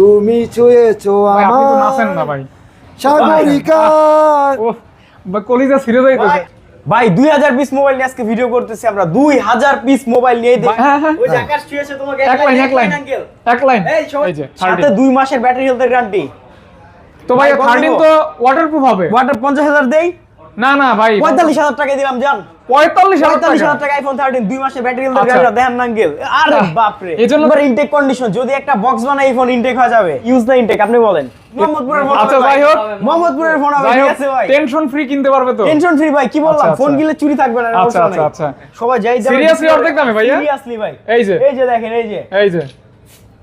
তুমি ছুঁয়েছো ভাই আপনি তো আমার নাচেন না ভাই। সাগরিকা। ও ভাই কলিজা সিরিয়াস হয়ে গেছে ভাই 2000 পিস মোবাইল নিয়ে আজকে ভিডিও করতেছি আমরা 2000 পিস মোবাইল নিয়ে দেই। হ্যাঁ, হ্যাঁ, ওই যে আকাশ ছুঁয়েছে তোমাকে এক লাইন আঙ্কেল। এক লাইন এই সবাই এই যে সাথে 2 মাসের ব্যাটারি হেলথের গ্যারান্টি। তো ভাই ভাই, কত 13 দিব? তো ওয়াটারপ্রুফ হবে। ওয়াটার 50000 দেই। না না ভাই 45000 টাকা দিলাম জান। 45000 টাকা আইফোন 13 2 মাসের ব্যাটারি হেলথের আচ্ছা। গ্যারান্টি দেন না আঙ্কেল। আরে বাপ রে। এজন্য- এবার ইনটেক কন্ডিশন যদি একটা বক্স বানাই আইফোন ইনটেক হয়ে যাবে। ইউজ না ইনটেক আপনি বলেন। মোহাম্মদপুরের ফোন। আচ্ছা, যাই হোক। মোহাম্মদপুরের ফোন হবে যাই ঠিক হোক, আছে ভাই। টেনশন ফ্রি কিনতে পারবে তো। টেনশন ফ্রি ভাই কি বললাম আচ্ছা, ফোন আচ্ছা। গিলে চুরি থাকবে না আচ্ছা, আচ্ছা, আচ্ছা। সবাই যাই যাবে Seriously অর্ধেক দামে ভাইয়া? সিরিয়াসলি ভাই এই যে। এই যে দেখেন এই যে এই যে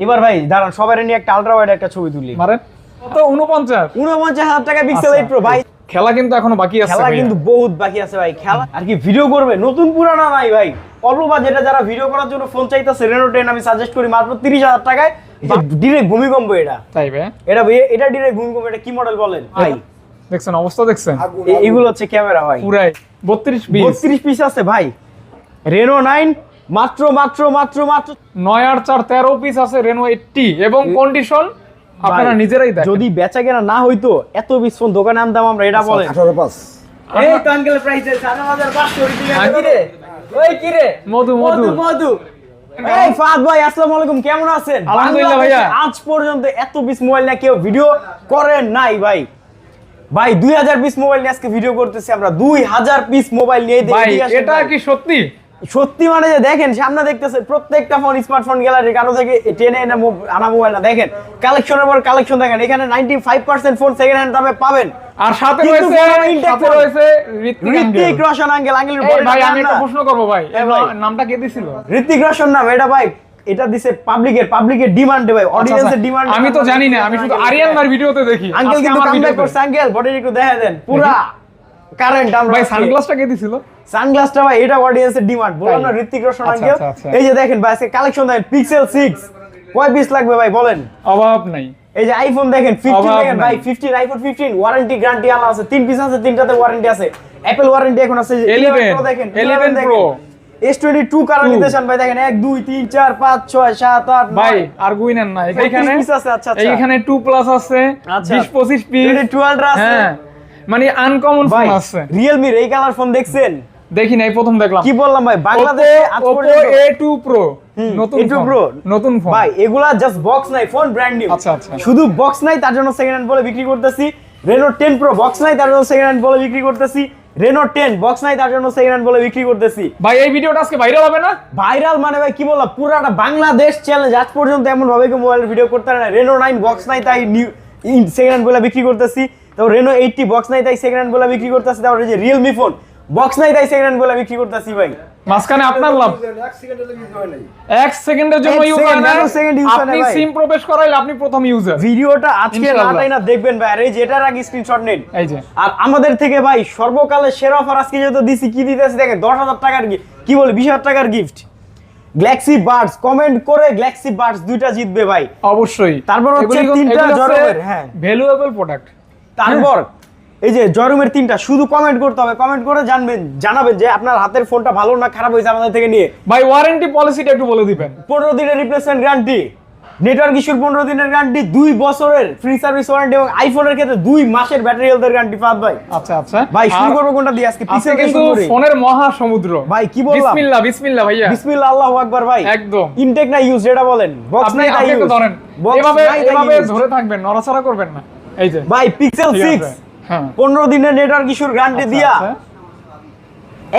এবার ভাই দাঁড়ান সবাই নিয়ে একটা আলট্রা ওয়াইড একটা ছবি তুলি মারেন কত 49 49000 টাকা পিক্সেল আচ্ছা। 8 প্রো ভাই খেলা কিন্তু এখনো বাকি আছে খেলা ভাইয়া। কিন্তু বহুত বাকি আছে ভাই খেলা আর কি ভিডিও করবে নতুন পুরানা নাই ভাই অল্প বাজেটে যারা ভিডিও করার জন্য ফোন চাইতেছে রেনো 10 আমি সাজেস্ট করি মাত্র 30000 টাকায় ডিরেক্ট ভূমিকম্প এটা তাই ভাই এটা ডিরেক্ট ভূমিকম্প এটা কি মডেল বলেন ভাই দেখছেন অবস্থা দেখছেন এগুলো হচ্ছে ক্যামেরা ভাই পুরাই 32 পিস 32 পিস আছে ভাই রেনো 9 মাত্র 9 আর 4 13 পিস আছে রেনো 80 এবং কন্ডিশন আপনারা ভাই, নিজেরাই দেখেন। যদি বেচা কেনা না হইতো এত পিস ফোন দোকানে আনতাম আমরা এটা বলেন 18 এই তো আঙ্কেল প্রাইস 7500 টাকা আঙ্কেল, রে ওই কি রে মধু মধু এই ফাদ ভাই আসসালামু আলাইকুম কেমন আছেন আলহামদুলিল্লাহ ভাইয়া। বাংলাদেশে আজ পর্যন্ত এত পিস মোবাইল নিয়ে কেউ ভিডিও করে নাই ভাই 2000 পিস মোবাইল নিয়ে আজকে ভিডিও করতেছি আমরা 2000 পিস মোবাইল নিয়ে ভাই এদিকে আসেন এটা ভাই। কি সত্যি? সত্যি মানে যে দেখেন সামনে দেখতেছে প্রত্যেকটা ফোন স্মার্টফোন গ্যালারি কারো থেকে টেনে এনে আনা মোবাইল না দেখেন কালেকশনের পর কালেকশন দেখেন এখানে 95% ফোন সেকেন্ড হ্যান্ড দামে পাবেন আর সাথে কিন্তু রয়েছে বড় intake সাথে ফোন। রয়েছে ঋত্বিক ঋত্বিক রোশন আঙ্কেলের এই ভাই আমি একটা প্রশ্ন করব ভাই এই ভাই। নামটা কে দিছিল? ঋত্বিক রোশন নাম এটা ভাই এটা দিছে পাবলিকের ডিমান্ডে ভাই অডিয়েন্সের ডিমান্ড আমি তো জানি না আমি শুধু আরিয়ান ভাই ভিডিওতে দেখি আঙ্কেল আজকে কিন্তু আমার কামব্যাক ভিডিওতে। করছে আঙ্কেল বডি একটু দেখা দেন পুরা কারেন্ট আমরা ভাই সানগ্লাসটা কে দিছিল? সানগ্লাসটা ভাই এটা অডিয়েন্সের ডিমান্ড বললাম না তাই? ঋত্বিক রোশন আচ্ছা, আঙ্কেল আচ্ছা, আচ্ছা। এই যে দেখেন ভাই আজকে কালেকশন দেখেন পিক্সেল 6 কয় পিস লাগবে ভাই বলেন অভাব নাই এই যে আইফোন দেখেন 15 অভাব দেখেন ভাই নাই। 15 আইফোন 15 ওয়ারেন্টি গ্যারান্টি আলা আছে 3 পিস আছে 3টাতে ওয়ারেন্টি আছে অ্যাপল ওয়ারেন্টি এখন আছে 11 Pro দেখেন 11 Pro। S22 কালার নিতেছেন ভাই দেখেন 1 2 3 4 5 6 7 8 ভাই আর গুইনেন না এইখানে 35 piece আছে, আচ্ছা, আচ্ছা। এইখানে 2 প্লাস আছে আচ্ছা। 20 25 পিস 12 আল্ট্রা আছে হ্যাঁ মানে আনকমন ভাই ফোন আছে Realme এই কালার ফোন দেখছেন দেখি নাই প্রথম দেখলাম কি বললাম ভাই বাংলাদেশে আজ Oppo পর্যন্ত A2 Pro নতুন A2 ফোন Pro। নতুন ফোন ভাই এগুলা জাস্ট বক্স নাই ফোন ব্র্যান্ড নিউ আচ্ছা, আচ্ছা। শুধু বক্স নাই তার জন্য সেকেন্ড হ্যান্ড বলে বিক্রি করতেছি Reno 10 Pro বক্স নাই তার জন্য সেকেন্ড হ্যান্ড বলে বিক্রি করতেছি Reno 10 বক্স নাই তার জন্য সেকেন্ড হ্যান্ড বলে বিক্রি করতেছি ভাই এই ভিডিওটা আজকে ভাইরাল হবে না? ভাইরাল মানে ভাই কি বললাম পুরাটা বাংলাদেশ চ্যালেঞ্জ আজ পর্যন্ত এমন ভাবে কেউ মোবাইলের ভিডিও করতে পারে না Reno 9 বক্স নাই তাই নিউ সেকেন্ড হ্যান্ড বলে বিক্রি করতেছি তো Reno 80 বক্স নাই তাই সেকেন্ড হ্যান্ড বলে বিক্রি করতেছি তারপরে যে Realme ফোন বক্স নাই তাই সেকেন্ড হ্যান্ড বলে বিক্রি করতেছি ভাই মাঝখানে আপনার লাভ 1 সেকেন্ডের জন্য এক ইউজ second, হয় না 1 second use হয় না আপনি ভাই। সিম প্রবেশ করাইলে আপনি প্রথম ইউজার ভিডিওটা আজকে ইনশাআল্লাহ। নাটাই না দেখবেন ভাই আর এই যে এটার আগে স্ক্রিনশট নেন এই যে আর আমাদের থেকে ভাই সর্বকালের সেরা অফার আজকে যেহেতু দিছি কি দিতেছি দেখেন 10000 টাকার কি বলে 20000 টাকার গিফট গ্যালাক্সি বাডস কমেন্ট করে গ্যালাক্সি বাডস দুইটা জিতবে ভাই অবশ্যই তারপর হচ্ছে তিনটা জরুমের, হ্যাঁ। ভ্যালুয়েবল প্রোডাক্ট তারপর এই যে জরুমের তিনটা শুধু কমেন্ট করতে হবে কমেন্ট করে জানাবেন যে আপনার হাতের ফোনটা ভালো না খারাপ হয়েছে আমাদের থেকে নিয়ে ভাই ওয়ারেন্টি পলিসিটা একটু বলে দিবেন 15 দিনের রিপ্লেসমেন্ট গ্যারান্টি নেটওয়ার্ক ইস্যুর 15 দিনের গ্যারান্টি 2 বছরের ফ্রি সার্ভিস ওয়ারেন্টি এবং আইফোনের ক্ষেত্রে 2 মাসের ব্যাটারি হেলথের গ্যারান্টি ফাদ ভাই আচ্ছা আচ্ছা ভাই শুরু আর করবো কোনটা দিয়ে আজকে আজকে পিক্সেল কিন্তু কিন্তু ফোনের মহা সমুদ্র ভাই কি বললাম বিসমিল্লাহ বিসমিল্লাহ ভাইয়া বিসমিল্লাহ আল্লাহু আকবার ভাই একদম। ইনটেক না ইউজ যেটা বলেন বক্স আপনি নাই তাই আপনি তো ইউজ ধরেন এভাবে এভাবে ধরে থাকবেন নড়াচড়া করবেন না এই যে ভাই পিক্সেল ঠিক 6 আছে, হ্যাঁ 15 দিনের নেটওয়ার্ক ইস্যুর গ্যারান্টি আচ্ছা, দিয়া আচ্ছা।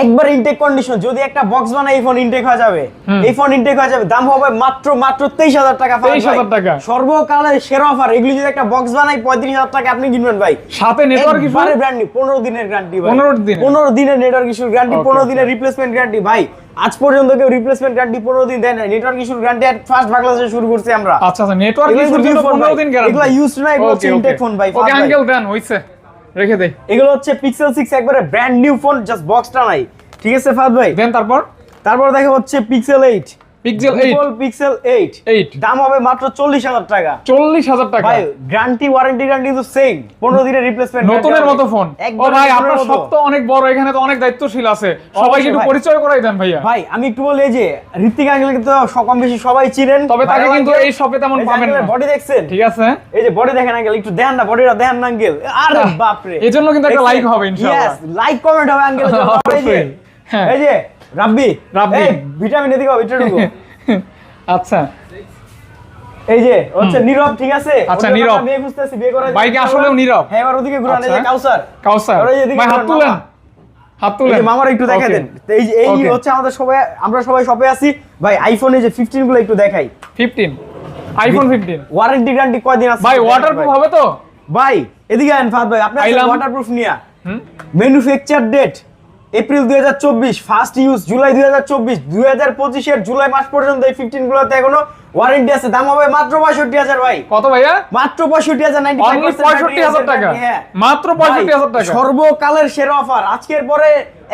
একবার ইনটেক কন্ডিশন যদি একটা বক্স বানাই এই ফোন ইনটেক হয়ে যাবে এই ফোন ইনটেক হয়ে যাবে দাম হবে মাত্র 23000 টাকা 23,000 টাকা। সর্বকালের সেরা অফার এগুলি যদি একটা বক্স বানাই 35000 টাকা আপনি কিনবেন ভাই সাথে নেটওয়ার্ক ইস্যু একবারে ব্র্যান্ড নিউ 15 দিনের গ্যারান্টি ভাই 15 দিনের? 15 দিনের নেটওয়ার্ক ইস্যুর গ্যারান্টি Okay, 15 okay. দিনের রিপ্লেসমেন্ট গ্যারান্টি ভাই আজ পর্যন্ত কেউ রিপ্লেসমেন্ট গ্যারান্টি 15 দিন দেয় না নেটওয়ার্ক ইস্যুর গ্যারান্টি আর ফার্স্ট বাংলাদেশে শুরু করছি আমরা আচ্ছা আচ্ছা নেটওয়ার্ক এগুলো ইস্যুর কিন্তু জন্য new phone 15 ভাই। দিন গ্যারান্টি এগুলো used না, এগুলো হচ্ছে intake phone ভাই, ওকে ফার্স্ট ভাই। আঙ্কেল দেন হইছে রেখে দেই এগুলো হচ্ছে পিক্সেল 6 একবারে ব্র্যান্ড নিউ ফোন জাস্ট বক্সটা নাই ঠিক আছে ফাদ ভাই দেন তারপর তারপর দেখা হচ্ছে পিক্সেল 8 পিক্সেল 8 Google Pixel 8 8 দাম হবে মাত্র 40,000 টাকা। 40,000 টাকা ভাই গ্যারান্টি ওয়ারেন্টি কিন্তু সেম, 15 দিনের রিপ্লেসমেন্ট, নতুনের মতো ফোন। ও ভাই আপনার সব তো অনেক বড়, এখানে তো অনেক দায়িত্বশীল আছে, সবাইকে একটু পরিচয় করাই দেন ভাইয়া। ভাই আমি একটু বলি, এই যে ঋত্বিক আঙ্কেলকে তো কম বেশি সবাই চিনেন, তবে তাকে কিন্তু এই শপে তেমন পাবেন না। বডি দেখছেন? ঠিক আছে, এই যে বডি দেখেন আঙ্কেল, একটু দেখেন না বডিটা, দেখেন না আঙ্কেল, আরে বাপ রে। এজন্য কিন্তু একটা লাইক হবে ইনশাআল্লাহ। यस, লাইক কমেন্ট হবে আঙ্কেলের জন্য। এই যে হ্যাঁ, এই যে রাব্বি রাব্বি। এই ভিটামিন এদিকে ভিটামিন আচ্ছা এই যে হচ্ছে নীরব, ঠিক আছে? আচ্ছা, ওদের নীরব। একটা মেয়ে খুঁজতেছি, বিয়ে করার জন্য। ভাই কি আসলেও নীরব? হ্যাঁ, এবার ওদিকে ঘুরান, এই যে আচ্ছা। কাউসার। কাউসার ওরা এই যে ভাই এদিকে হাত ঘুরান, তুলেন, মামা। হাত এই তুলেন। যে মামার একটু দেখাই Okay. দেন। তো এই যে এই Okay. হচ্ছে আমাদের সবাই, আমরা সবাই শপে আছি ভাই। আইফোনে যে 15 গুলো একটু দেখাই। 15 আইফোন 15 ওয়ারেন্টি গ্যারান্টি কয়দিন আছে ভাই ওয়াটারপ্রুফ হবে তো? ভাই এদিকে আন ফাদ ভাই, আপনার আইলাম। ওয়াটারপ্রুফ নিয়া। হুম, manufacture date April 2024, first use July 2024, 2025 এর জুলাই মাস পর্যন্ত এই 15 গুলোতে এখনো ওয়ারেন্টি আছে। দাম হবে মাত্র 65,000 ভাই। কত ভাইয়া? মাত্র 65,000, অনলি 95% 65,000 টাকা, হ্যাঁ মাত্র 65,000 টাকা। সর্বকালের সেরা অফার। আজকের পরে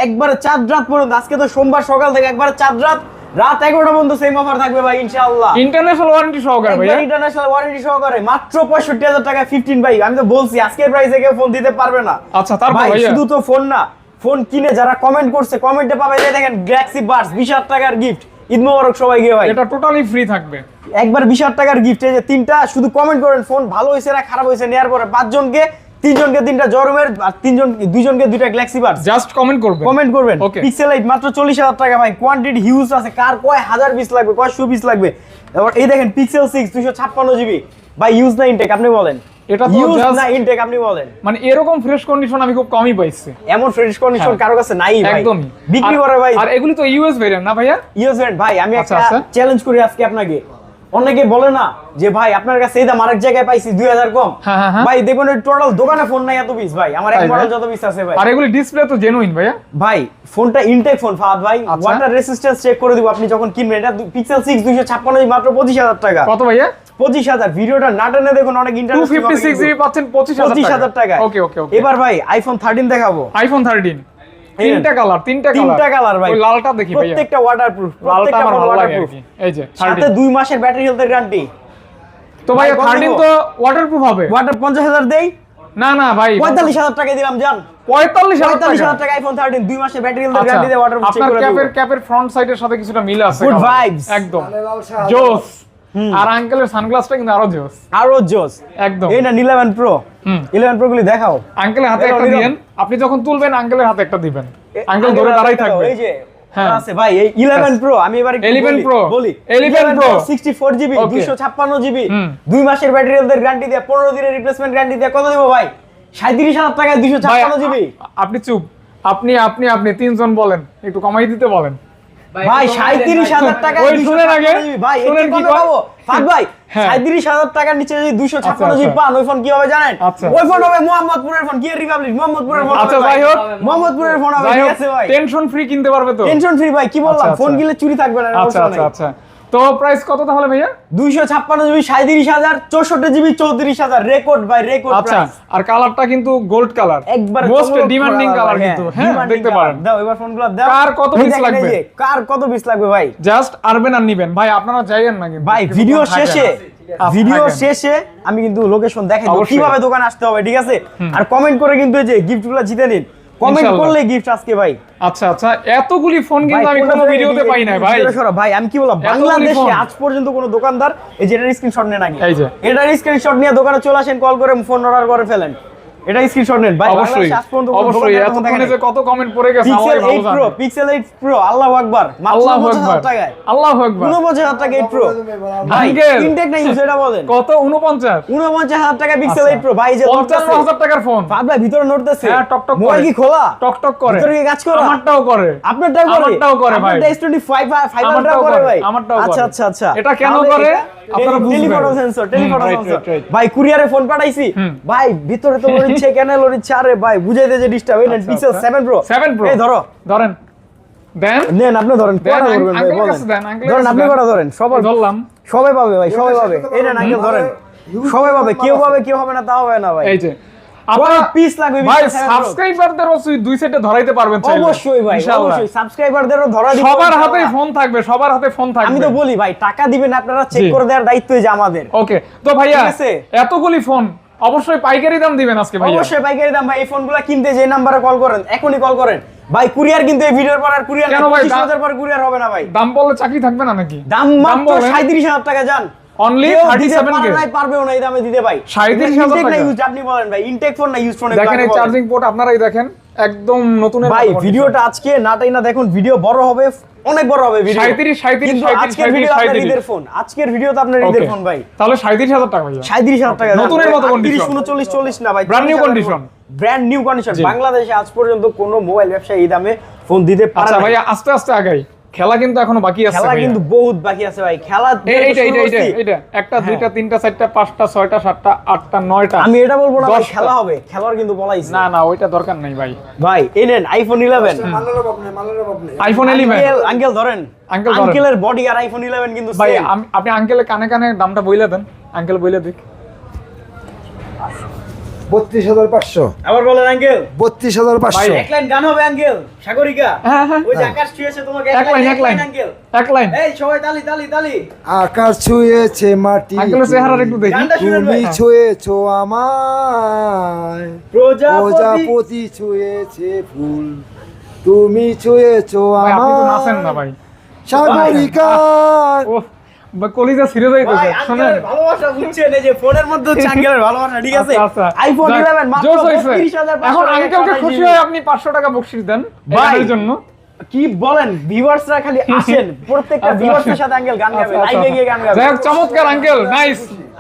একবারে 4 রাত পর্যন্ত, আজকে তো সোমবার সকাল থেকে একবারে 4 রাত, রাত 11টা পর্যন্ত সেম অফার থাকবে ভাই ইনশাআল্লাহ। ইন্টারন্যাশনাল ওয়ারেন্টি সহকারে ভাইয়া, ইন্টারন্যাশনাল ওয়ারেন্টি সহকারে মাত্র 65,000 টাকা 15 ভাই। আমি তো বলছি আজকের প্রাইসে কেউ ফোন দিতে পারবে না। আচ্ছা, তারপর ভাই ভাইয়া শুধু তো ফোন না, ফোন কিনে যারা কমেন্ট করছে, কমেন্টে পাবে যে দেখেন গ্যালাক্সি বাডস 20,000 টাকার গিফট। ঈদ মোবারক সবাইকে ভাই। এটা টোটালি ফ্রি থাকবে, একবার 20,000 টাকার গিফট। এই যে তিনটা শুধু কমেন্ট করেন, ফোন ভালো হয়েছে না খারাপ হয়েছে, নেওয়ার পরে 5 জনকে 3 জনকে 3টা জরমের, আর 2 জনকে 2টা গ্যালাক্সি বাডস জাস্ট কমেন্ট করবে, কমেন্ট করবেন। Okay. পিক্সেল 8 মাত্র 40,000 টাকা ভাই। কোয়ান্টিটি হিউজ আছে, কার কয় হাজার পিস লাগবে, কয় শো পিস লাগবে। এবার এই দেখেন পিক্সেল 6 256 জিবি ভাই। ইউজ না ইনটেক আপনি বলেন? এটা তো ইউজ just- না ইনটেক আপনি বলেন? মানে এরকম ফ্রেশ কন্ডিশন আমি খুব কমই পাইছি, এমন ফ্রেশ কন্ডিশন হ্যাঁ। কারো কাছে নাই ভাই, একদমই বিক্রি আর- করে ভাই। আর এগুলি তো ইউএস ভেরিয়েন্ট না ভাইয়া? ইউজ ভাই আমি আচ্ছা, একটা আচ্ছা। চ্যালেঞ্জ করি আজকে আপনাকে। অনেকে বলে না যে ভাই আপনার কাছে এই দাম আরেক জায়গায় পাইছি 2000 কম। হ্যাঁ, হ্যাঁ, হ্যাঁ। ভাই দেখুন টোটাল দোকানে ফোন নাই এত পিস ভাই, আমার এক তাই মডেল ভাই? যত পিস আছে ভাই। আর এগুলি ডিসপ্লে তো জেনুইন ভাইয়া? ভাই ফোনটা ইনটেক ফোন ফাহাদ ভাই, আচ্ছা। ওয়াটার রেসিস্ট্যান্স চেক করে দিব আপনি যখন কিনবেন। এটা পিক্সেল 6 256 মাত্র 25,000 টাকা। কত ভাইয়া? 25,000। ভিডিওটা না টেনে দেখুন, অনেক ইন্টারেস্টিং 256 জিবি পাচ্ছেন 25,000 টাকা। ওকে ওকে ওকে। এবার ভাই আইফোন 13 দেখাবো। আইফোন 13 তিনটা কালার, তিনটা কালার ভাই। ওই লালটা দেখি ভাইয়া, প্রত্যেকটা ওয়াটারপ্রুফ, লালটা প্রত্যেকটা আমার ফোন ভালো লাগে আর ওয়াটারপ্রুফ। কি। এই যে সাথে 13 2 মাসের ব্যাটারি হেলথের গ্যারান্টি। তো ভাইয়া ভাই, কত 13 দিব? তো ওয়াটারপ্রুফ হবে? ওয়াটার 50,000 দেই না না ভাই, 45,000 টাকা দিলাম জান। 45,000 45,000 টাকা আইফোন 13 2 মাসের ব্যাটারি হেলথের আচ্ছা, গ্যারান্টি দিয়ে ওয়াটারপ্রুফ চেক আপনার করে দিব। ক্যাপের ফ্রন্ট সাইডের সাথে কিছুটা মিল আছে, Good কালার। vibes। একদম লাল শাহ জোস। আর আঙ্কেলের সানগ্লাসটা কিন্তু আরো জোস, আরো জোস একদম। এই না 11 প্রো। হুম। 11 প্রো গুলি দেখাও। আঙ্কেলের হাতে এরকম, একটা এরকম। দিবেন, আপনি যখন তুলবেন আঙ্কেলের হাতে একটা দিবেন, আঙ্কেল ধরে দাঁড়াই থাকবে। এই যে হ্যাঁ। আছে ভাই এই 11 প্রো। আমি এবার একটু 11 বলি, Pro, বলি 11 Pro 64 জিবি Okay. 256 জিবি হুম। 2 মাসের ব্যাটারি হেলথের গ্যারান্টি দিয়ে 15 দিনের রিপ্লেসমেন্ট গ্যারান্টি দিয়ে কত দিব ভাই? 37,000 টাকায় ভাই 256 জিবি। আপনি চুপ, আপনি আপনি আপনি তিনজন বলেন, একটু কমাই দিতে বলেন। ভাই 37,000 টাকায় ওই শুনেন আগে, 256 জিবি ভাই, শুনেন এর কি কমে কয়? পাবো? ফাদ ভাই হ্যাঁ। 37,000 টাকার নিচে যদি 256 জিবি আচ্ছা। পান, ওই ফোন কি হবে জানেন? আচ্ছা। ওই ফোন হবে মোহাম্মদপুরের ফোন, কি রিপাবলিক মোহাম্মদপুরের ফোন। আচ্ছা, হবে ভাই। যাই হোক। মোহাম্মদপুরের ফোন হবে, যাই ঠিক হোক, আছে ভাই? টেনশন ফ্রি কিনতে পারবে তো? টেনশন ফ্রি ভাই, কি বললাম, আচ্ছা, ফোন আচ্ছা। গিলে চুরি থাকবে না, আচ্ছা আচ্ছা আচ্ছা, তো প্রাইস কত তাহলে ভাইয়া? 256 GB 37,000, 64 GB 34,000, record by record আচ্ছা, প্রাইস। আর কালারটা কিন্তু গোল্ড কালার, একবার মোস্ট ডিমান্ডিং কালার কিন্তু, হ্যাঁ দেখতে পারেন। দাও এবার ফোনগুলো দাও। কার কত এই piece দেখেন, লাগবে? এই যে, কার কত পিস লাগবে ভাই? জাস্ট আরবেন আর নিবেন ভাই, আপনারা যাইয়েন না কিন্তু ভাই কিছু ভিডিও থাকে না। শেষে আচ্ছা, ভিডিও থাকেন। শেষে আমি কিন্তু লোকেশন দেখাই দেব, অবশ্যই। কিভাবে দোকানে আসতে হবে, ঠিক আছে? আর কমেন্ট করে কিন্তু এই যে গিফটগুলো জিতে নিন। কমেন্ট ইনশাআল্লাহ। করলে গিফট আজকে ভাই। আচ্ছা আচ্ছা, এতগুলি ফোন ভাই, কিন্তু আমি কোনটা কোনো থেকে ভিডিওতে এদিকে- পাই নাই ভাই। এদিকে সরো ভাই, আমি কি বললাম, এতগুলি বাংলাদেশে ফোন। আজ পর্যন্ত কোনো দোকানদার এই যে এটার স্ক্রিনশট নেন আগে, এই যে। এটার স্ক্রিনশট নিয়ে দোকানে চলে আসেন, কল করে ফোন অর্ডার করে ফেলেন, এটা স্ক্রিনশট নেন ভাই। অবশ্যই বাংলাদেশে আজ পর্যন্ত কোনো অবশ্যই, দোকানদার এরকম এতক্ষণে দেখেন যে কত কমেন্ট পড়ে গেছে পিক্সেল আল্লাহই ভালো 8 প্রো, জানে। পিক্সেল 8 প্রো, আল্লাহু আকবার, মাত্র আল্লাহু 49,000 আকবার, টাকায়। আল্লাহু আকবার। 49,000 টাকা 8 প্রো ভাই, আঙ্কেল। ইনটেক না ইউজ, এটা বলেন। কত? 49? 49,000 টাকা পিক্সেল আচ্ছা। 8 প্রো ভাই, যে 55,000 টাকার ফোন। ভাবলা ভিতরে নড়তেছে, হ্যাঁ, টকটক মোবাইল করে। কি খোলা, টকটক করে, ভিতরে কি কাজ করে? আমারটাও করে, আপনারটাও করে? আমারটাও করে ভাই। আপনারটা S25 500 আমারটাও করে ভাই? আমারটাও আচ্ছা করে। আচ্ছা আচ্ছা, এটা কেন তাহলে করে? এটা আপনারা বুঝবেন। Telephoto sensor, telephoto right, sensor right, right. ভাই, কুরিয়ারে ফোন পাঠাইছি হুম। ভাই, ভিতরে তো লড়িচ্ছে কেন লড়িচ্ছে, আরে ভাই বুঝাইতে যে ডিস্টার্ব। এই নেন আচ্ছা, পিক্সেল আচ্ছা। 7 প্রো, 7 Pro। এই ধরো, ধরেন, দেন নেন আপনি ধরেন, দেন, কটা ধরবেন ভাই আঙ্কেলের বলেন? কাছে দেন, আঙ্কেলের ধরেন কাছে আপনি দেন। কটা ধরেন, সবাই ধরলাম। সবাই পাবে ভাই, সবাই পাবে। এই নেন আঙ্কেল ধরেন, সবাই পাবে, কেউ পাবে কেউ হবে না তা হবে না ভাই। এই যে আপনারা পিস লাগবে ভাই বিশ্বাস রাখো। সাবস্ক্রাইবারদেরও দুই সেটে ধরাইতে পারবেন চাইলে। অবশ্যই ভাই, ইনশাআল্লাহ। অবশ্যই সাবস্ক্রাইবারদেরও ধরা দিব সবার ইনশাআল্লাহ। হাতেই ফোন থাকবে, সবার হাতে ফোন থাকবে। আমি তো বলি ভাই, টাকা দিবেন আপনারা, চেক জি। করে দেওয়ার দায়িত্ব যে আমাদের। ওকে, তো ভাইয়া ঠিক আছে? এতগুলি ফোন অবশ্যই পাইকারি দাম দিবেন আজকে ভাইয়া। অবশ্যই পাইকারি দাম ভাই। এই ফোনগুলো কিনতে যে নাম্বারে কল করেন, এখনই কল করেন ভাই। কুরিয়ার কিন্তু এই ভিডিওর পর আর কুরিয়ার কেন ভাই? 25,000 পর কুরিয়ার হবে না ভাই। দাম বললে চাকরি থাকবে না নাকি? দাম মাত্র বলেন। 37,000 টাকা জান। Only কেউ দিতে 37K? পারে নাই, পারবেও না এই দামে দিতে ভাই। 37,000 Intake না টাকা? use, আপনি বলেন ভাই, ইনটেক ফোন না ইউজ ফোন? দেখেন এই চার্জিং পোর্ট আপনারাই দেখেন, একদম নতুনের ভাই মতো ভিডিওটা আজকে নাটাই না দেখুন, ভিডিও বড় হবে, অনেক বড় হবে ভিডিও। 37, কিন্তু 37, আজকের ভিডিও আপনার 37 ঈদের ফোন, আজকের ভিডিও তো আপনার ঈদের Okay, ফোন ভাই। তাহলে 37,000 টাকা ভাইয়া। 37,000 টাকা নতুনের মতো condition। 30, 39, 40 না ভাই, Brand new condition। Brand new condition. জি। বাংলাদেশে আজ পর্যন্ত কোনো মোবাইল ব্যবসায়ী এই দামে ফোন দিতে পারে আচ্ছা না। ভাইয়া, আস্তে আস্তে আগাই, খেলা কিন্তু এখনো বাকি আছে খেলা ভাইয়া। কিন্তু বহুত বাকি আছে ভাই। খেলা এইটা শুরু করছি। একটা, হ্যাঁ। দুইটা, তিনটা, চারটা, পাঁচটা, ছয়টা, সাতটা, আটটা, নয়টা। আমি এটা বলবো না ভাই, 10টা। খেলা হবে, খেলার কিন্তু বলাইছে না না, ওইটা দরকার নাই ভাই। ভাই। এই নেন আইফোন 11। মালের অভাব নেই, মালের অভাব নেই। আইফোন 11 আঙ্কেল ধরেন, আঙ্কেল ধরেন। আঙ্কেলের বডি আর আইফোন 11 কিন্তু ভাই, same। আপনি আঙ্কেলের কানে কানে দামটা বইলে দেন, আঙ্কেল বইলে দিক। 32,500। আবার বলেন আঙ্কেল। 32,500। এক লাইন গান হবে আঙ্কেল, সাগরিকা। হ্যাঁ, হ্যাঁ। ওই যে আকাশ ছুঁয়েছে তোমাকে, এক লাইন আঙ্কেল। এক লাইন। এই সবাই তালি তালি তালি। আকাশ ছুঁয়েছে মাটি, আঙ্কেলের চেহারাটা একটু দেখি। গানটা শুনেন ভাই। তুমি ছুঁয়েছো আমায়, প্রজাপতি ছুঁয়েছে ফুল, তুমি ছুঁয়েছো ভাই আপনি তো নাচেন না আমায়, ভাই। সাগরিকা। ও ভাই, কলিজা সিরিয়াস ভাই হইতেছে, শুনেন। আঙ্কেলের ভালোবাসা বুঝছেন, এই যে ফোনের মধ্যে হচ্ছে আঙ্কেলের ভালোবাসা, ঠিক আছে? আচ্ছা, আচ্ছা। আইফোন যাক, 11 মাত্র জোশ হইছে। 32,500 এখন টাকা আঙ্কেলকে পাঠাই খুশি দিবি। হয়ে আপনি 500 টাকা বকশিশ দেন ভাই। এর জন্য। কি বলেন, ভিউয়ার্সরা খালি আসেন, প্রত্যেকটা আচ্ছা। ভিউয়ার্সের সাথে আঙ্কেল গান গাবে, আচ্ছা, লাইভে গিয়ে গান গাবে। যাই হোক, চমৎকার আঙ্কেল, নাইস,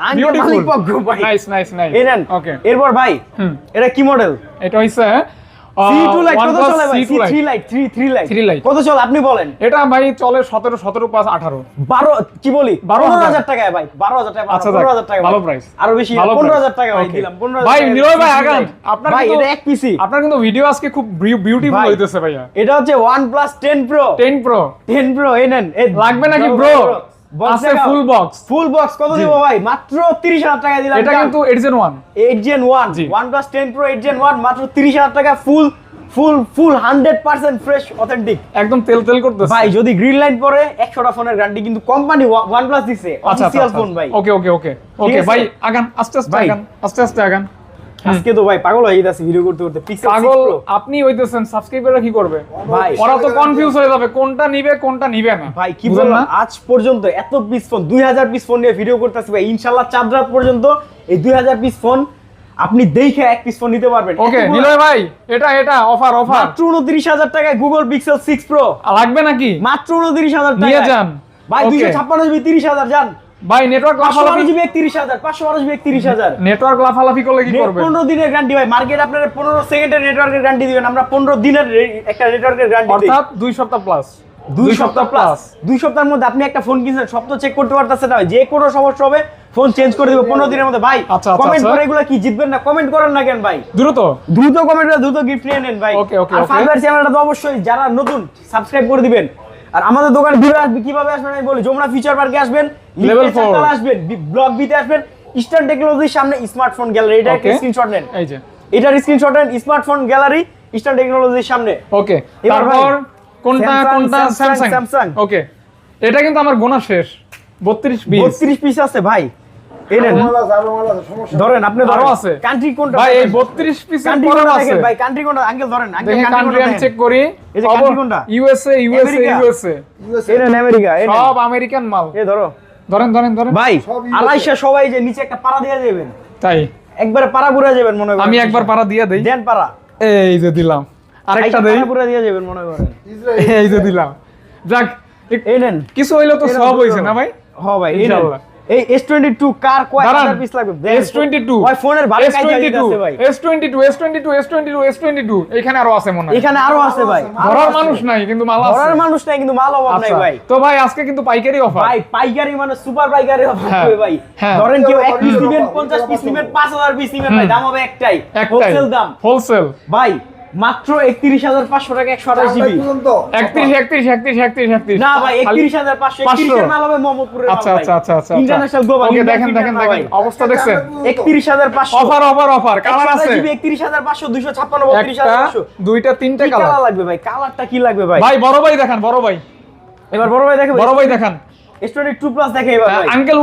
আঙ্কেল বিউটিফুল, মালিক পক্ষ ভাই। Nice nice nice. এই নেন। ওকে, এরপর ভাই, হুম। এটা কি মডেল? এটা হইছে C2 লাইট কত OnePlus চলে ভাই? C2 C3 light, 3 light. 3 light. কত চলে আপনি বলেন? এটা ভাই চলে 17, 17 প্লাস 18। 12 কি বলি? 12,000 15,000 টাকায় ভাই, 12,000 টাকা, আচ্ছা, 15,000 টাকা, ভালো প্রাইস, আরো বেশি, ভালো 15,000 টাকা ভাই Okay. দিলাম, 15,000 ভাই টাকা নিরয় ভাই C3 আগান, লাইট। আপনার ভাই কিন্তু এটা এক পিসি। আপনার কিন্তু ভিডিও আজকে খুব বিউটিফুল ভাই, হইতেছে ভাইয়া। এটা হচ্ছে OnePlus 10 Pro। 10 Pro 10 Pro এই নেন। এই লাগবে নাকি ধরো, ব্রো? ধরো। Box আছে দেখাও। Full box. ফুল বক্স কত দিব ভাই? মাত্র 30,000 টাকা দিলাম। এটা কিন্তু 8 8 Gen 1 জি। OnePlus 10 Pro 8 Gen 1 মাত্র 30,000 টাকা, ফুল ফুল ফুল 100% ফ্রেশ অথেন্টিক। একদম তেল তেল করতেছে ভাই যদি গ্রিন লাইট পরে 100টা ফোনের গ্যারান্টি কিন্তু কোম্পানি OnePlus দিছে, অফিশিয়াল ফোন ভাই। ওকে ওকে ওকে ওকে আছে? ভাই, আগান আস্তে আস্তে, ভাই। আগান আস্তে আস্তে আগান। আজকে তো ভাই পাগল হয়ে যাচ্ছে ভিডিও করতে করতে। Pixel 6 পাগল Pro আপনি হইতেছেন, সাবস্ক্রাইবাররা কি করবে ভাই। ওরা তো কনফিউজ হয়ে যাবে কোনটা নিবে কোনটা নিবে না। ভাই কি বুঝলেন বললাম, না? আজ পর্যন্ত এত পিস ফোন, 2000 পিস ফোন নিয়ে ভিডিও করতেছি ভাই। ইনশাআল্লাহ চাঁদ রাত পর্যন্ত এই 2000 পিস ফোন আপনি দেখে এক পিস ফোন নিতে পারবেন। ওকে এতগুলো- নিলয় ভাই, এটা অফার মাত্র 29,000 টাকায় Google Pixel 6 Pro, লাগবে নাকি? মাত্র 29,000 টাকা নিয়ে যান ভাই। Okay. 256 জিবি 30,000 যান। ভাই নেটওয়ার্ক 512 লাফালাফি, জিবি 31,000, 512 জিবি 31,000। নেটওয়ার্ক লাফালাফি করলে কি করবে? 15 দিনের গ্যারান্টি ভাই। মার্কেট আপনার 15 সেকেন্ডের নেটওয়ার্কের গ্যারান্টি দিবেন, আমরা 15 দিনের একটা নেটওয়ার্কের গ্যারান্টি দিই। অর্থাৎ 2 সপ্তাহ প্লাস, 2 সপ্তাহ প্লাস। 2 সপ্তাহের মধ্যে আপনি একটা ফোন কিনছেন, সব তো চেক করতে পারতেছেন না ভাই। যে কোনো সমস্যা হবে ফোন চেঞ্জ করে দিব 15 দিনের মধ্যে ভাই। আচ্ছা, কমেন্ট আচ্ছা। করে এগুলো কি জিতবেন না, কমেন্ট করেন না কেন ভাই? দ্রুত দ্রুত কমেন্ট করে দ্রুত গিফট নিয়ে নেন ভাই। Okay, okay, আর okay. ফাইবার চ্যানেলটা তো অবশ্যই যারা নতুন সাবস্ক্রাইব করে দিবেন। আর আমাদের দোকানে ঘুরে আসবে, কিভাবে আসবেন আমি বলি। যমুনা ফিচার পার্কে আসবেন, Level 4 আসবেন, ব্লক বিতে আসবেন, ইস্টার্ন টেকনোলজির সামনে স্মার্টফোন গ্যালারি। এটা একটা Okay. স্ক্রিনশট নেন, এই যে এটার স্ক্রিনশট নেন, স্মার্টফোন গ্যালারি ইস্টার্ন টেকনোলজির সামনে। ওকে। এবার ভাই, তারপর কোনটা কোনটা? Samsung। স্যামসাং। ওকে, এটা কিন্তু আমার গোনা শেষ। 32 পিস 32 পিস আছে ভাই। এই নেন, আরো মাল আছে, সমস্যা ধরেন আপনি আরো ধরেন। আছে। কান্ট্রি কোনটা ভাই, এই 32 পিসের কান্ট্রি পরেও কোনটা আছে। দেখেন ভাই, কান্ট্রি কোনটা আঙ্কেল ধরেন, আঙ্কেল দেখেন কান্ট্রি আমি চেক করি। এই যে country কোনটা? USA USA America. ইউএসএ, এই নেন আমেরিকা, এই নেন। সব আমেরিকান মাল। এই ধরো ধরেন ধরেন ধরেন ভাই, সব USA। আড়াইশো সবাই যে নিচে একটা পাড়া দিয়ে যাবেন, তাই একবারে পাড়া ঘুরে যাবেন মনে করেন। আমি একবার পারা দিয়ে দেই। দেন পাড়া, এই যে দিলাম, আরেকটা দেই। পাড়া ঘুরে দিয়ে যাবেন মনে করেন। ইসরায়েল। এই যে দিলাম। যাক, এই নেন। কিছু হইলো তো এরকম সব দুটো হইছে না ভাই? হ্যাঁ ভাই, এই নেন। ইনশাআল্লাহ। এই S22 কার কয় দাঁড়ান, হাজার পিস লাগবে? দেন। S22 ওই ফোনের ভালো কাজ আছে ভাই। S22 এখানে আরো আছে মনে হয়। এখানে আরো আছে ভাই। ধরার মানুষ নাই কিন্তু মাল আছে। ধরার মানুষ নাই কিন্তু মাল অভাব নাই আচ্ছা, ভাই। তো ভাই আজকে কিন্তু পাইকারি অফার। ভাই পাইকারি মানে সুপার পাইকারি অফার হ্যাঁ, হবে ভাই। হ্যাঁ। ধরেন কেউ 1 পিস নেবেন, 50 পিস নেবেন, 5000 পিস নেবেন ভাই, দাম হবে একটাই, হোলসেল দাম হোলসেল। ভাই। মাত্র 31,500 টাকা 128 জিবি। 31 না ভাই 31,500, 31 এর মাল হবে মোহাম্মদপুরের মাল। আচ্ছা আচ্ছা আচ্ছা আচ্ছা ইন্টারন্যাশনাল গ্লোবাল। ওকে দেখেন দেখেন দেখেন অবস্থা দেখছেন 31,500 অফার অফার অফার কালার আছে 31,500 256 একটা 32,500 দুইটা তিনটা কি কালার কালার লাগবে ভাই? কালারটা কি লাগবে ভাই? ভাই বড় ভাই দেখান বড় ভাই এবার বড় ভাই দেখো বড় ভাই দেখান S22 প্লাস দেখে এবার ভাই। আঙ্কেল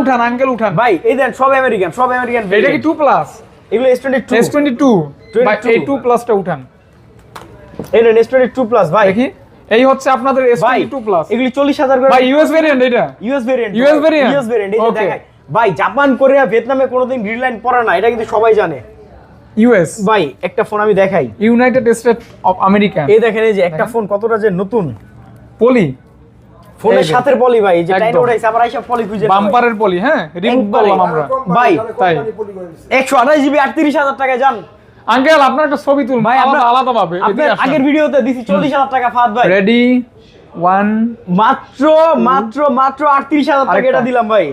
উঠান ভাই এই দেন সব আমেরিকান এটা কি 2 প্লাস এগুলো S22 S22 ভাই এই 2 প্লাসটা উঠান এই নেন S22 প্লাস ভাই। দেখি এই হচ্ছে আপনাদের ভাই S22 প্লাস এগুলি 40,000 করে ভাই ইউএস ভেরিয়েন্ট এটা US variant US variant? US variant এই যে Okay. দেখাই ভাই। জাপান কোরিয়া ভিয়েতনামে কোনোদিন গ্রিন লাইন পড়ে না, এটা কিন্তু সবাই জানে ইউএস ভাই। একটা ফোন আমি দেখাই, ইউনাইটেড স্টেট অফ আমেরিকা এই দেখেন এই যে একটা ফোন কতটা যে নতুন, পলি ফোনের এই যে। সাথে পলি ভাই। এই যে টাইট একদম। উঠাইছে আবার আইসা পলি খুঁজে বাম্পারের পলি হ্যাঁ রিমুভ একবারে। করলাম আমরা ভাই, তাই। 128 জিবি 38,000 টাকায় যান আঙ্কেল আপনার একটা ছবি তুলুন ভাই। আলাদা আমরা আলাদা ভাবে আপনার আগের ভিডিওতে দিছি 40,000 টাকা ফাদ ভাই। রেডি 1 মাত্র 38,000 টাকা আরেকটা। এটা দিলাম ভাই।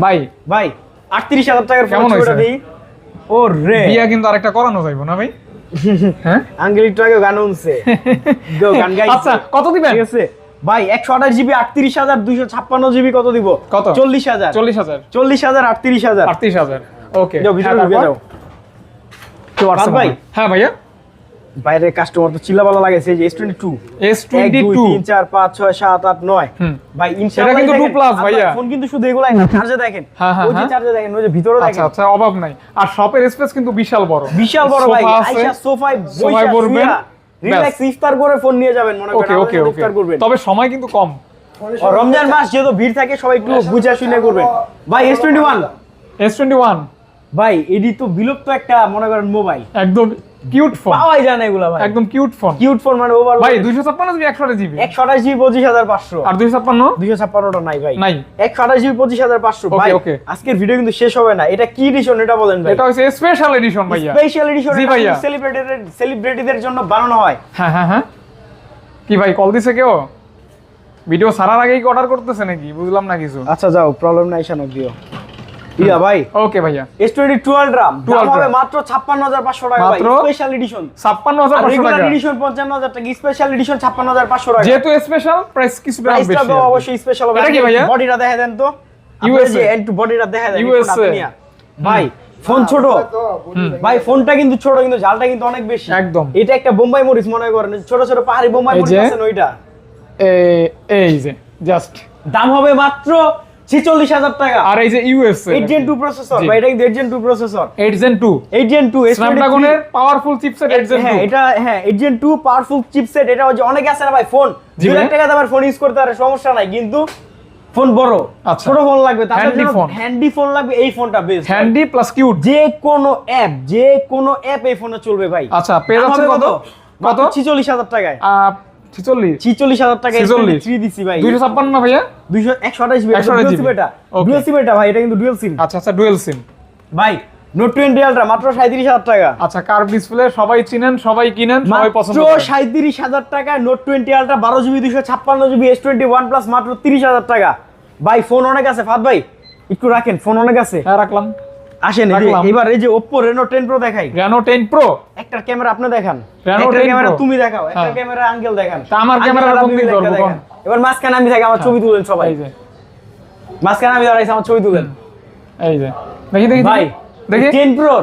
ভাই ভাই 38,000 টাকার ফোন কেমন ছবিটা হয়েছে? দেই। ও রে বিয়া কিন্তু আরেকটা করানো যাইবো না ভাই হ্যাঁ আঙ্কেল একটু আগে গান শুনছে গো গান গাইছে। আচ্ছা কত দিবেন ঠিক আছে ভাই 128 জিবি 38,256 জিবি কত দিব? কত 40,000 40,000 40,000 38,000 38,000 ওকে যাও ভিতরে ঢুকে যাও। তো ফাদ ভাই হ্যাঁ ভাইয়া বাইরে কাস্টমার তো চিল্লাপালা লাগাইছে এই যে S22 1 2 S22 3 4 5 6 7 8 9 হুম। ভাই ইনশাআল্লাহ এটা কিন্তু 2 plus ভাইয়া। ফোন কিন্তু শুধু এগুলাই না, চার্জে দেখেন হ্যাঁ, হ্যাঁ, ওই যে হ্যাঁ। চার্জে দেখেন ওই যে ভিতরে আচ্ছা দেখেন আচ্ছা অভাব নাই আর শপের স্পেস কিন্তু বিশাল বড় বিশাল বড় ভাই। সোফা আছে, আইসা সোফায় সোফায় বসবেন, রিল্যাক্স ইফতার করে ফোন নিয়ে যাবেন মনে ওকে করেন ওকে আমাদের ওকে ইফতার করবেন। তবে সময় কিন্তু কম ও, রমজান মাস যেহেতু ভিড় থাকে সবাই একটু বুঝা শুনে করবেন ভাই। S21 S21 ভাই এডি তো বিলুপ্ত একটা মনে করেন মোবাইল, একদম কিউট ফোন পাওয়াই যায় না এগুলা ভাই। একদম কিউট ফোন কিউট ফোন মানে ওভার ভাই 256 জিবি 128 জিবি 128 জিবি 25,500 আর 256 256টা নাই ভাই। নাই 128 জিবি 25,500 Okay, ভাই। okay. আজকের ভিডিও কিন্তু শেষ হবে না, এটা কি এডিশন এটা বলেন ভাই? এটা হচ্ছে স্পেশাল এডিশন ভাইয়া স্পেশাল এডিশন জি ভাইয়া। সেলিব্রিটিদের জন্য বানানো হয়। হ্যাঁ হ্যাঁ হ্যাঁ কি ভাই কল দিছে কেউ ভিডিও সারার আগেই অর্ডার করতেছে নাকি বুঝলাম না কিছু আচ্ছা যাও প্রবলেম নাই শানক দিও ইয়া ভাই। ওকে ভাইয়া S22 Ultra দাম Ultra। হবে মাত্র 56,500 টাকা ভাই। মাত্র? স্পেশাল এডিশন 56,500 রেগুলার টাকা এডিশন 55,000 টাকা, স্পেশাল এডিশন 56,500 টাকা। যেহেতু স্পেশাল প্রাইস কিছুটা প্রাইসটা বেশি তো আর কি। অবশ্যই স্পেশাল হবে। এটা কি ভাইয়া? বডিটা দেখা দেন তো USA USA একটু বডিটা দেখা দেন USA ভাই। ফোন ছোট ভাই, ফোনটা কিন্তু ছোট কিন্তু ঝালটা কিন্তু অনেক বেশি একদম। এটা একটা বোম্বাই মরিচ মনে করেন, ছোট ছোট পাহাড়ি বোম্বাই এই মরিচ যে। আছে না ওইটা। এই যে জাস্ট দাম হবে মাত্র 46,000 টাকা। আর এই যে ইউএসএ 8 Gen 2 প্রসেসর জি। ভাই, এটা কিন্তু 8 Gen 2 প্রসেসর। 8 Gen 2 8 Gen 2 স্ন্যাপড্রাগনের পাওয়ারফুল চিপসেট 8 Gen 2 হ্যাঁ এটা হ্যাঁ 8 Gen 2 পাওয়ারফুল চিপসেট। এটা হচ্ছে অনেকে আছে না ভাই ফোন জি 2 লাখ ভাই। টাকা দামের ফোন ইউজ করতে পারে সমস্যা নাই, কিন্তু ফোন বড় আচ্ছা। ছোট ফোন লাগবে তাদের Handy জন্য phone। হ্যান্ডি ফোন লাগবে, এই ফোনটা বেস্ট। হ্যান্ডি প্লাস কিউট যে কোনো অ্যাপ এই ফোনে চলবে ভাই। আচ্ছা পেয়ে দাম যাচ্ছে হবে কত কত 46,000 টাকায়। 46 46,000 টাকায় 46 3 দিছি ভাই। 256 না ভাইয়া 128 জিবি 128 ডুয়াল GB সিম এটা Okay. ডুয়াল সিম এটা ভাই, এটা কিন্তু ডুয়াল সিম আচ্ছা আচ্ছা ডুয়েল সিম ভাই। নোট 20 আলট্রা মাত্র 37,000 টাকা। আচ্ছা কার্ভ ডিসপ্লে সবাই চিনেন সবাই কিনেন সবাই পছন্দ মাত্র করেন 37,000 টাকায় note 20 ultra 12 GB 256 GB S21 plus মাত্র 30,000 টাকা ভাই। ফোন অনেক আছে ফাদ ভাই, একটু রাখেন, ফোন অনেক আছে। হ্যাঁ রাখলাম আসেন রাখলাম। এবার এই যে Oppo Reno 10 Pro দেখাই। Reno 10 Pro একটা ক্যামেরা আপনি দেখান, Reno একটা 10 ক্যামেরা Pro। তুমি দেখাও, একটা হ্যাঁ। ক্যামেরা আঙ্কেল দেখান। তা আমার আঙ্কেল ক্যামেরাটা আপনি কোন দিক দেখান, ধরবো, দেখান। কোন? এবার মাঝখানে আমি থাকি, আমার ছবি তুলেন সবাই। এই যে মাঝখানে আমি দাঁড়াইছি, আমার ছবি তুলেন এই যে দেখি দেখি ভাই। দেখি 10 Pro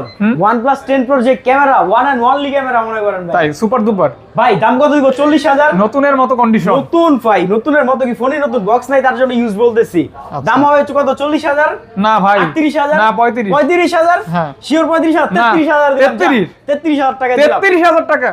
OnePlus 10 Pro যে camera one and only camera মনে করেন ভাই। তাই সুপার দুপার ভাই দাম কত দিব? 40,000। নতুনের মতো কন্ডিশন নতুন ভাই, নতুনের মতো কি ফোনে নতুন বক্স নাই তার জন্য ইউজ বলতেছি। দাম হবে হচ্ছে কত? 40,000 না ভাই 38,000 না 35 35,000 হ্যাঁ। শিওর 35,000 না, 33,000 দিলাম। 33,000 33,000 টাকা দিলাম। 33,000 টাকা